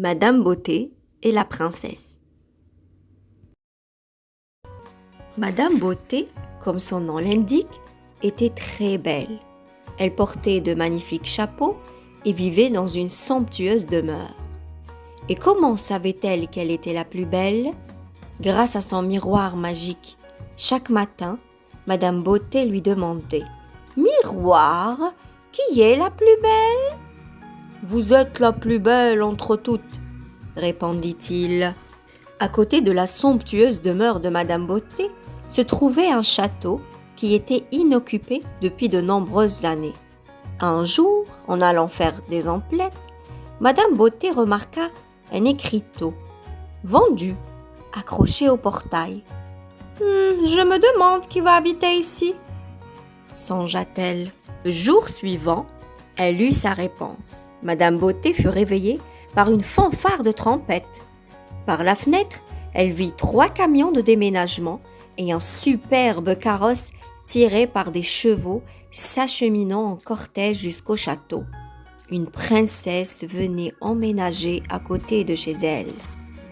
Madame Beauté et la princesse. Madame Beauté, comme son nom l'indique, était très belle. Elle portait de magnifiques chapeaux et vivait dans une somptueuse demeure. Et comment savait-elle qu'elle était la plus belle? Grâce à son miroir magique. Chaque matin, Madame Beauté lui demandait « Miroir, qui est la plus belle ?»« Vous êtes la plus belle entre toutes, » répondit-il. À côté de la somptueuse demeure de Madame Beauté se trouvait un château qui était inoccupé depuis de nombreuses années. Un jour, en allant faire des emplettes, Madame Beauté remarqua un écriteau « Vendu » accroché au portail. « Je me demande qui va habiter ici » songea-t-elle. Le jour suivant, elle eut sa réponse. Madame Beauté fut réveillée par une fanfare de trompette. Par la fenêtre, elle vit 3 camions de déménagement et un superbe carrosse tiré par des chevaux s'acheminant en cortège jusqu'au château. Une princesse venait emménager à côté de chez elle.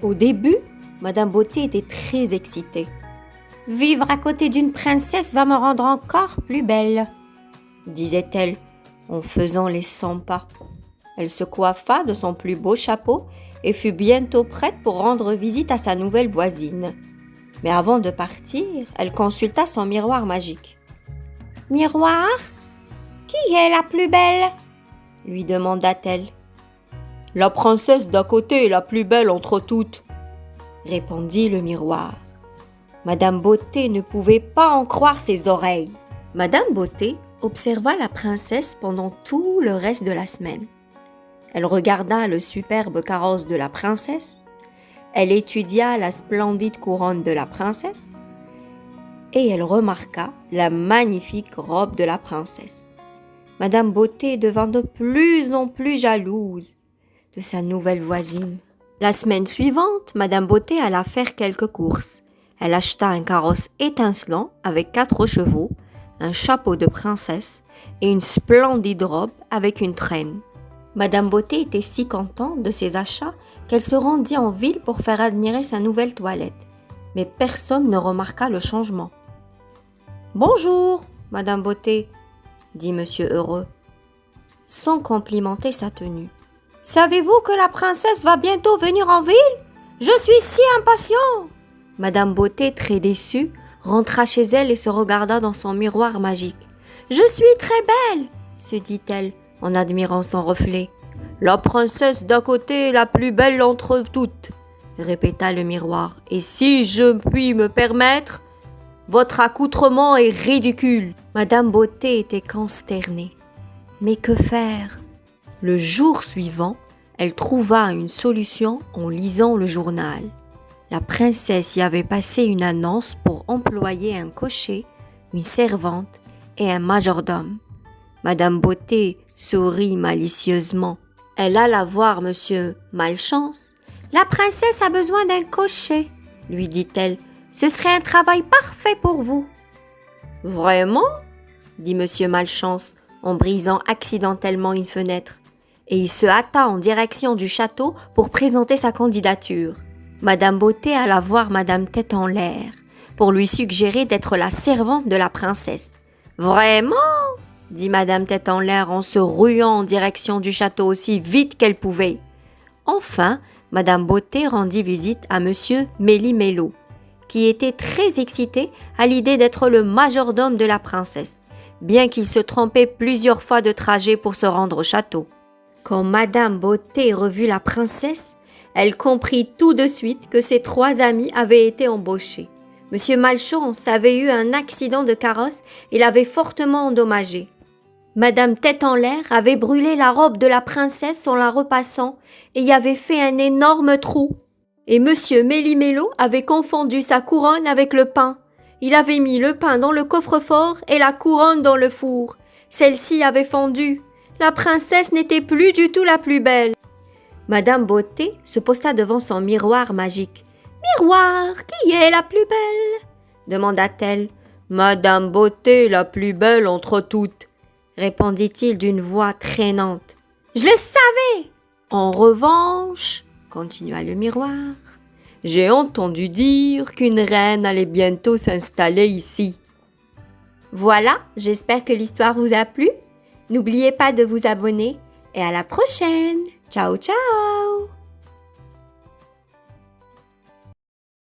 Au début, Madame Beauté était très excitée. « Vivre à côté d'une princesse va me rendre encore plus belle », disait-elle en faisant les 100 pas. Elle se coiffa de son plus beau chapeau et fut bientôt prête pour rendre visite à sa nouvelle voisine. Mais avant de partir, elle consulta son miroir magique. « Miroir, qui est la plus belle ?» lui demanda-t-elle. « La princesse d'à côté est la plus belle entre toutes » répondit le miroir. Madame Beauté ne pouvait pas en croire ses oreilles. Madame Beauté observa la princesse pendant tout le reste de la semaine. Elle regarda le superbe carrosse de la princesse, elle étudia la splendide couronne de la princesse et elle remarqua la magnifique robe de la princesse. Madame Beauté devint de plus en plus jalouse de sa nouvelle voisine. La semaine suivante, Madame Beauté alla faire quelques courses. Elle acheta un carrosse étincelant avec 4 chevaux, un chapeau de princesse et une splendide robe avec une traîne. Madame Beauté était si contente de ses achats qu'elle se rendit en ville pour faire admirer sa nouvelle toilette. Mais personne ne remarqua le changement. « Bonjour, Madame Beauté, » dit Monsieur Heureux, sans complimenter sa tenue. « Savez-vous que la princesse va bientôt venir en ville? Je suis si impatient !» Madame Beauté, très déçue, rentra chez elle et se regarda dans son miroir magique. « Je suis très belle !» se dit-elle en admirant son reflet. « La princesse d'à côté est la plus belle entre toutes !» répéta le miroir. « Et si je puis me permettre, votre accoutrement est ridicule !» Madame Beauté était consternée. Mais que faire? Le jour suivant, elle trouva une solution en lisant le journal. La princesse y avait passé une annonce pour employer un cocher, une servante et un majordome. Madame Beauté sourit malicieusement. Elle alla voir Monsieur Malchance. « La princesse a besoin d'un cocher, » lui dit-elle. « Ce serait un travail parfait pour vous. »« Vraiment ?» dit Monsieur Malchance en brisant accidentellement une fenêtre. Et il se hâta en direction du château pour présenter sa candidature. Madame Beauté alla voir Madame Tête en l'air pour lui suggérer d'être la servante de la princesse. « Vraiment ?» dit Madame Tête en l'air en se ruant en direction du château aussi vite qu'elle pouvait. Enfin, Madame Beauté rendit visite à Monsieur Méli-Mélo, qui était très excité à l'idée d'être le majordome de la princesse, bien qu'il se trompait plusieurs fois de trajet pour se rendre au château. Quand Madame Beauté revut la princesse, elle comprit tout de suite que ses 3 amis avaient été embauchés. Monsieur Malchance avait eu un accident de carrosse et l'avait fortement endommagé. Madame Tête en l'air avait brûlé la robe de la princesse en la repassant et y avait fait un énorme trou. Et Monsieur Méli-Mélo avait confondu sa couronne avec le pain. Il avait mis le pain dans le coffre-fort et la couronne dans le four. Celle-ci avait fondu. La princesse n'était plus du tout la plus belle. Madame Beauté se posta devant son miroir magique. « Miroir, qui est la plus belle ?» demanda-t-elle. « Madame Beauté, la plus belle entre toutes », répondit-il d'une voix traînante. « Je le savais !» En revanche, continua le miroir. J'ai entendu dire qu'une reine allait bientôt s'installer ici. Voilà, j'espère que l'histoire vous a plu. N'oubliez pas de vous abonner et à la prochaine. Ciao, ciao!